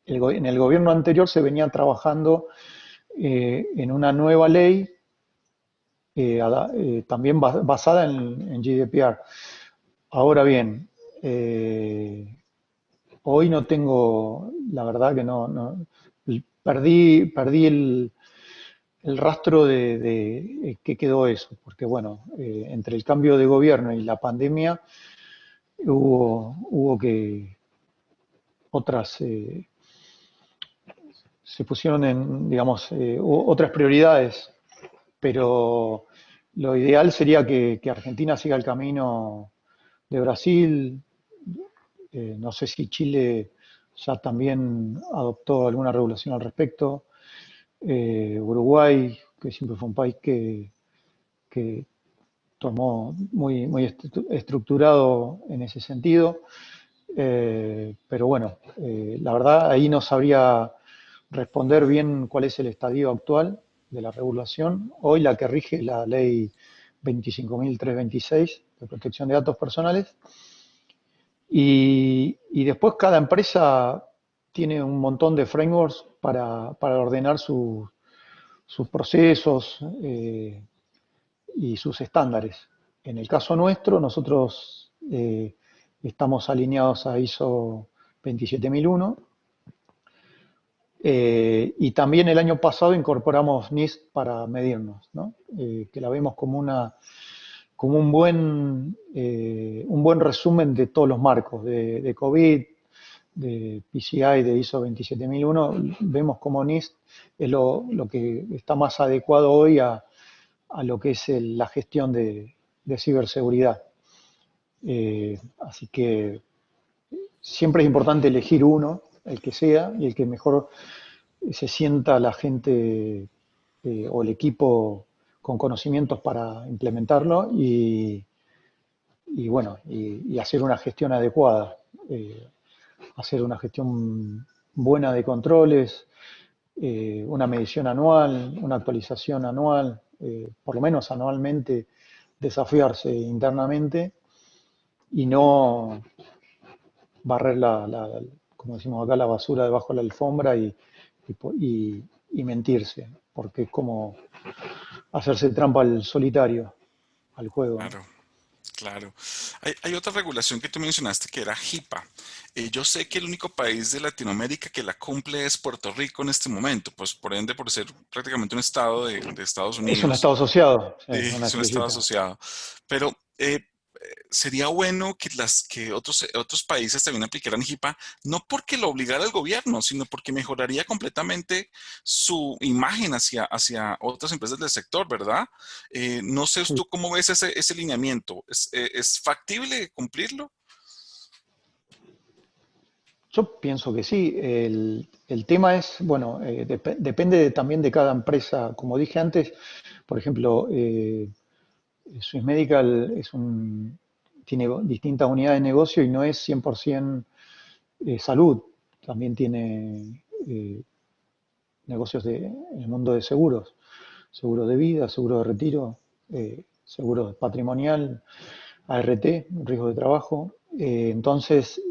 en el gobierno anterior se venía trabajando en una nueva ley también basada en GDPR. Ahora bien, hoy no tengo, la verdad que perdí el rastro de qué quedó eso, porque bueno, entre el cambio de gobierno y la pandemia hubo que otras, se pusieron en, digamos, otras prioridades, pero lo ideal sería que Argentina siga el camino de Brasil. No sé si Chile ya también adoptó alguna regulación al respecto. Uruguay, que siempre fue un país que tomó muy estructurado en ese sentido. Pero bueno, la verdad ahí no sabría responder bien cuál es el estadio actual de la regulación. Hoy la que rige es la ley 25.326 de protección de datos personales. Y después cada empresa tiene un montón de frameworks para ordenar sus procesos y sus estándares. En el caso nuestro, nosotros estamos alineados a ISO 27001 y también el año pasado incorporamos NIST para medirnos, ¿no? Que la vemos como un buen resumen de todos los marcos, de COVID, de PCI, de ISO 27001. Vemos como NIST es lo que está más adecuado hoy a lo que es la gestión de ciberseguridad. Así que siempre es importante elegir uno, el que sea, y el que mejor se sienta la gente o el equipo con conocimientos para implementarlo y bueno, y hacer una gestión adecuada. hacer una gestión buena de controles, una medición anual, una actualización anual, por lo menos anualmente, desafiarse internamente y no barrer como decimos acá, la basura debajo de la alfombra y mentirse, porque es como hacerse trampa al solitario, al juego, ¿no? Claro. Claro. Hay otra regulación que tú mencionaste que era HIPAA. Yo sé que el único país de Latinoamérica que la cumple es Puerto Rico en este momento, pues por ende, por ser prácticamente un estado de Estados Es un Unidos, estado asociado, sí, sí, una es un estado estrellita. asociado. Pero sería bueno que otros países también aplicaran HIPAA, no porque lo obligara el gobierno, sino porque mejoraría completamente su imagen hacia otras empresas del sector, ¿verdad? No sé Sí. tú cómo ves ese lineamiento. ¿Es factible cumplirlo? Yo pienso que sí. El tema es, bueno, depende también de cada empresa. Como dije antes, por ejemplo, Swiss Medical tiene distintas unidades de negocio y no es 100% salud. También tiene negocios en el mundo de seguros. Seguro de vida, seguro de retiro, seguro patrimonial, ART, riesgo de trabajo. Entonces,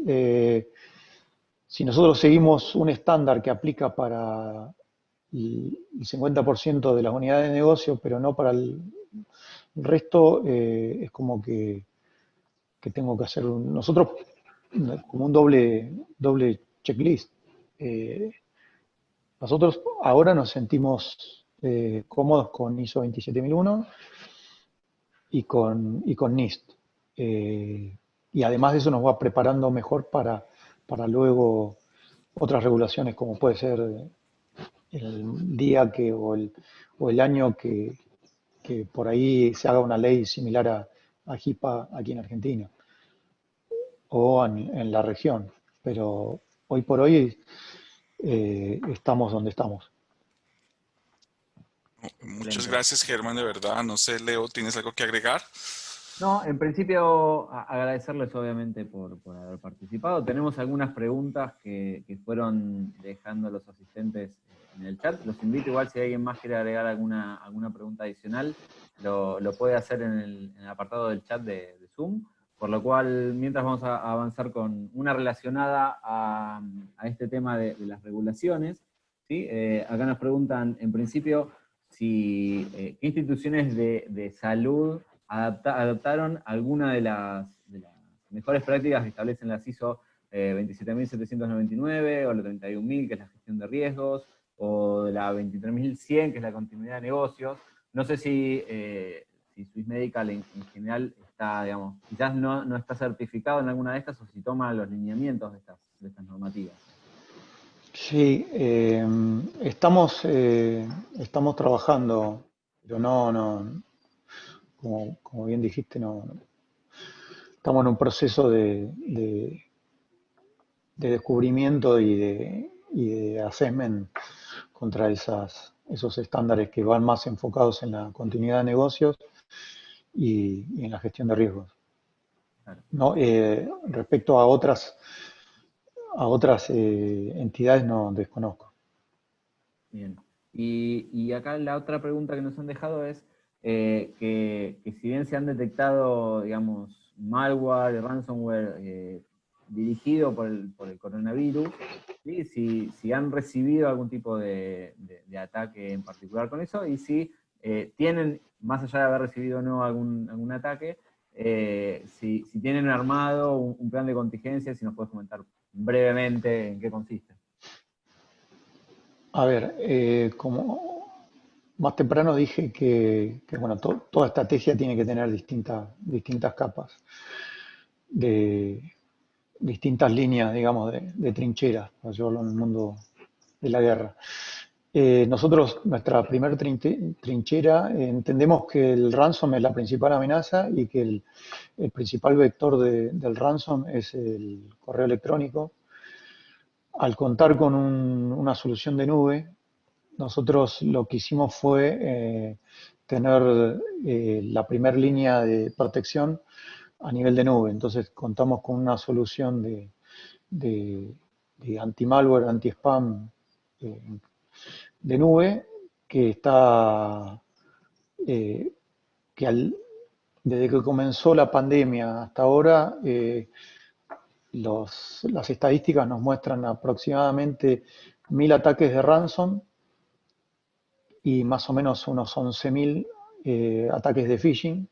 si nosotros seguimos un estándar que aplica para el 50% de las unidades de negocio, pero no para el resto, es como que tengo que hacer nosotros como un doble checklist. Eh, Nosotros ahora nos sentimos cómodos con ISO 27001 y con NIST. Y además de eso nos va preparando mejor para luego otras regulaciones como puede ser el día o el año que por ahí se haga una ley similar a HIPAA aquí en Argentina o en la región. Pero hoy por hoy estamos donde estamos. Muchas Excelente. gracias, Germán, de verdad. No sé, Leo, ¿tienes algo que agregar? No, en principio agradecerles obviamente por haber participado. Tenemos algunas preguntas que fueron dejando los asistentes en el chat. Los invito igual si alguien más quiere agregar alguna pregunta adicional, lo puede hacer en el apartado del chat de Zoom. Por lo cual, mientras vamos a avanzar con una relacionada a este tema de las regulaciones, ¿sí? Acá nos preguntan, en principio, qué instituciones de salud adoptaron alguna de las mejores prácticas que establecen las ISO 27799 o la 31000, que es la gestión de riesgos, o de la 23100, que es la continuidad de negocios. No sé si Swiss Medical en general está, digamos, quizás no está certificado en alguna de estas, o si toma los lineamientos de estas normativas. Sí, estamos trabajando, pero no, como bien dijiste, no, estamos en un proceso de descubrimiento y de assessment contra esos estándares que van más enfocados en la continuidad de negocios y en la gestión de riesgos. Claro. No, respecto a otras entidades no desconozco. Bien. Y acá la otra pregunta que nos han dejado es que si bien se han detectado, digamos, malware y ransomware dirigido por el coronavirus, ¿sí? Si han recibido algún tipo de ataque en particular con eso, y si tienen, más allá de haber recibido o no algún ataque, si tienen armado un plan de contingencia, si nos puedes comentar brevemente en qué consiste. A ver, como más temprano dije que bueno, toda estrategia tiene que tener distintas capas, de distintas líneas, digamos, de trincheras, por llevarlo en el mundo de la guerra. Nosotros, nuestra primera trinchera, entendemos que el ransom es la principal amenaza y que el principal vector del ransom es el correo electrónico. Al contar con una solución de nube, nosotros lo que hicimos fue tener la primera línea de protección a nivel de nube. Entonces contamos con una solución de anti-malware, anti-spam de nube que está, desde que comenzó la pandemia hasta ahora, las estadísticas nos muestran aproximadamente 1000 ataques de ransom y más o menos unos 11.000 ataques de phishing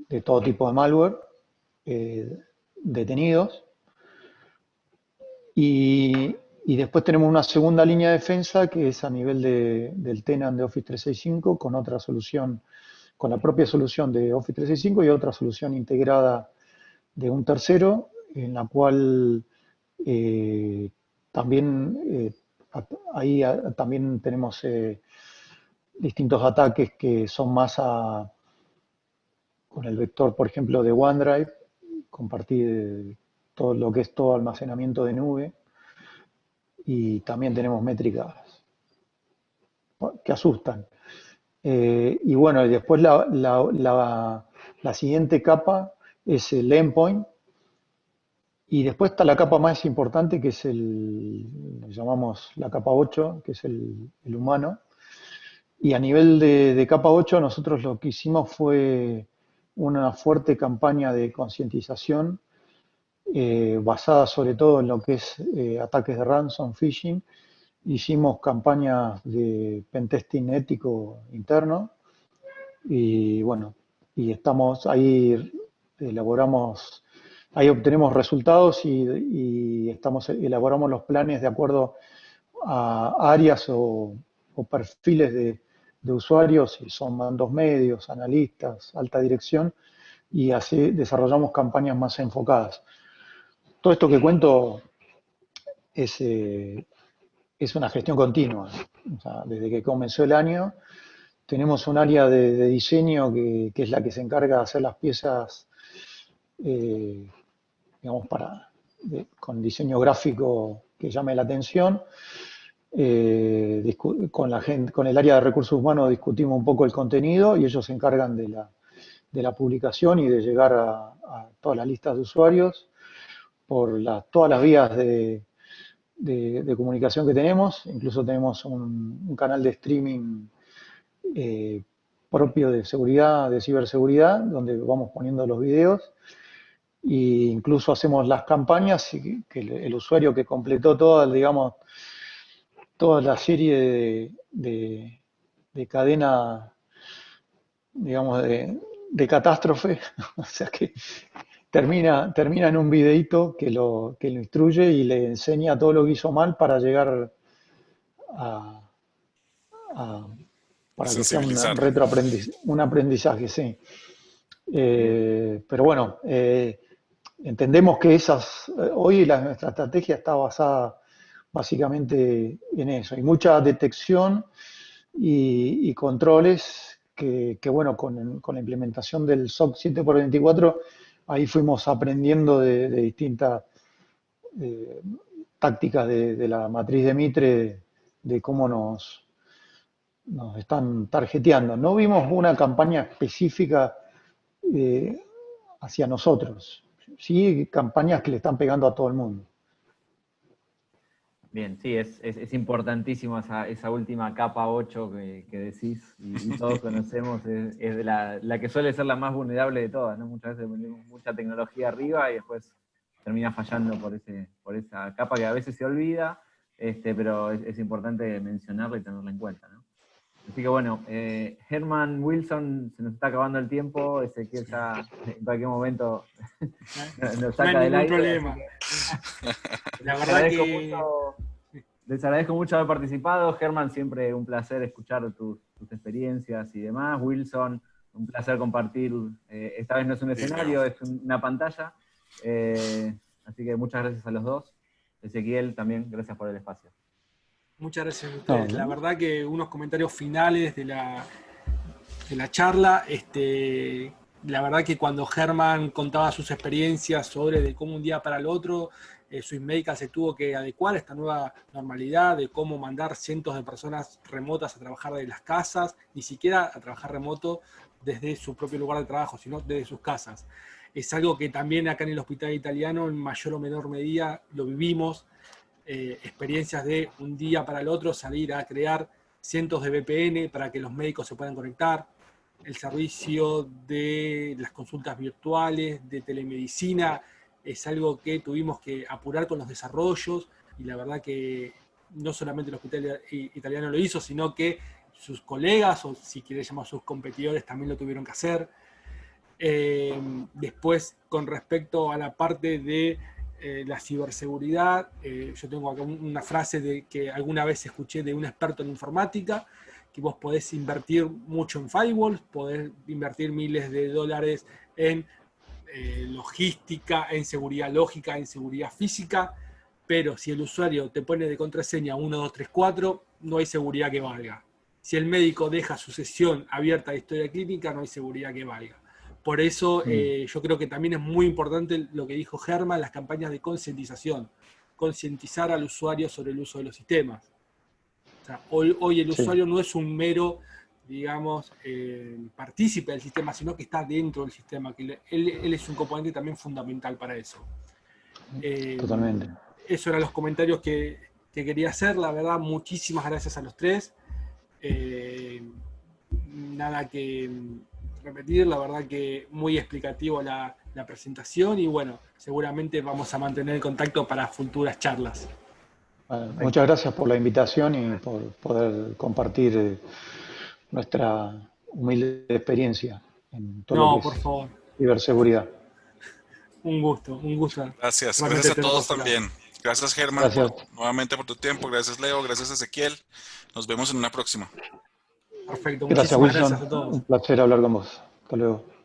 de todo tipo de malware detenidos. Y después tenemos una segunda línea de defensa que es a nivel del tenant de Office 365 con otra solución, con la propia solución de Office 365 y otra solución integrada de un tercero, en la cual también ahí también tenemos distintos ataques que son más con el vector, por ejemplo, de OneDrive, compartir todo lo que es todo almacenamiento de nube, y también tenemos métricas que asustan. Y bueno, y después la siguiente capa es el endpoint, y después está la capa más importante, que es lo llamamos la capa 8, que es el humano. Y a nivel de capa 8, nosotros lo que hicimos fue una fuerte campaña de concientización basada sobre todo en lo que es ataques de ransom, phishing. Hicimos campañas de pentesting ético interno y bueno, y estamos ahí, ahí obtenemos resultados y elaboramos los planes de acuerdo a áreas o perfiles de usuarios, si son mandos medios, analistas, alta dirección, y así desarrollamos campañas más enfocadas. Todo esto que cuento es una gestión continua. O sea, desde que comenzó el año tenemos un área de diseño que es la que se encarga de hacer las piezas, digamos, con diseño gráfico que llame la atención. Con el área de recursos humanos discutimos un poco el contenido y ellos se encargan de la publicación y de llegar a todas las listas de usuarios por todas las vías de comunicación que tenemos. Incluso tenemos un canal de streaming propio de seguridad, de ciberseguridad, donde vamos poniendo los videos, e incluso hacemos las campañas y que el usuario que completó digamos, toda la serie de cadena, digamos, de catástrofe, o sea que termina en un videíto que lo instruye y le enseña todo lo que hizo mal para llegar para que sea un aprendizaje, sí. Pero bueno, entendemos que hoy nuestra estrategia está basada básicamente en eso. Hay mucha detección y controles que bueno, con la implementación del SOC 7x24, ahí fuimos aprendiendo de distintas tácticas de la matriz de Mitre, de cómo nos están tarjeteando. No vimos una campaña específica hacia nosotros, sí campañas que le están pegando a todo el mundo. Bien, sí, es importantísimo esa última capa 8 que decís, y todos conocemos, es la que suele ser la más vulnerable de todas, ¿no? Muchas veces ponemos mucha tecnología arriba y después termina fallando por esa capa que a veces se olvida, pero es importante mencionarla y tenerla en cuenta, ¿no? Así que bueno, Herman, Wilson, se nos está acabando el tiempo, Ezequiel ya en cualquier momento nos saca del aire. No hay ningún problema. La verdad que... Les agradezco mucho haber participado. Herman, siempre un placer escuchar tus experiencias y demás. Wilson, un placer compartir. Esta vez no es un escenario, es una pantalla. Así que muchas gracias a los dos. Ezequiel, también gracias por el espacio. Muchas gracias a ustedes. La verdad que unos comentarios finales de la charla, la verdad que cuando Herman contaba sus experiencias sobre de cómo un día para el otro Swissmedical se tuvo que adecuar a esta nueva normalidad, de cómo mandar cientos de personas remotas a trabajar de las casas, ni siquiera a trabajar remoto, desde su propio lugar de trabajo, sino desde sus casas. Es algo que también acá en el Hospital Italiano, en mayor o menor medida, lo vivimos. Experiencias de un día para el otro salir a crear cientos de VPN para que los médicos se puedan conectar, el servicio de las consultas virtuales, de telemedicina, es algo que tuvimos que apurar con los desarrollos, y la verdad que no solamente el Hospital Italiano lo hizo, sino que sus colegas, o si quieres llamar sus competidores, también lo tuvieron que hacer. Después, con respecto a la parte de la ciberseguridad, yo tengo acá una frase que alguna vez escuché de un experto en informática, que vos podés invertir mucho en firewalls, podés invertir miles de dólares en logística, en seguridad lógica, en seguridad física, pero si el usuario te pone de contraseña 1, 2, 3, 4, no hay seguridad que valga. Si el médico deja su sesión abierta de historia clínica, no hay seguridad que valga. Por eso yo creo que también es muy importante lo que dijo Germán, las campañas de concientización, concientizar al usuario sobre el uso de los sistemas. O sea, hoy el usuario no es un mero, digamos, partícipe del sistema, sino que está dentro del sistema, que él es un componente también fundamental para eso. Totalmente. Esos eran los comentarios que quería hacer. La verdad, muchísimas gracias a los tres. Nada que repetir, la verdad que muy explicativo la presentación, y bueno, seguramente vamos a mantener el contacto para futuras charlas. Muchas gracias por la invitación y por poder compartir nuestra humilde experiencia en todo lo que por favor. Ciberseguridad. Un gusto. Gracias a todos también. Gracias, Germán, nuevamente por tu tiempo. Gracias, Leo. Gracias, Ezequiel. Nos vemos en una próxima. Perfecto. Gracias, Wilson. Gracias a todos. Un placer hablar con vos. Hasta luego.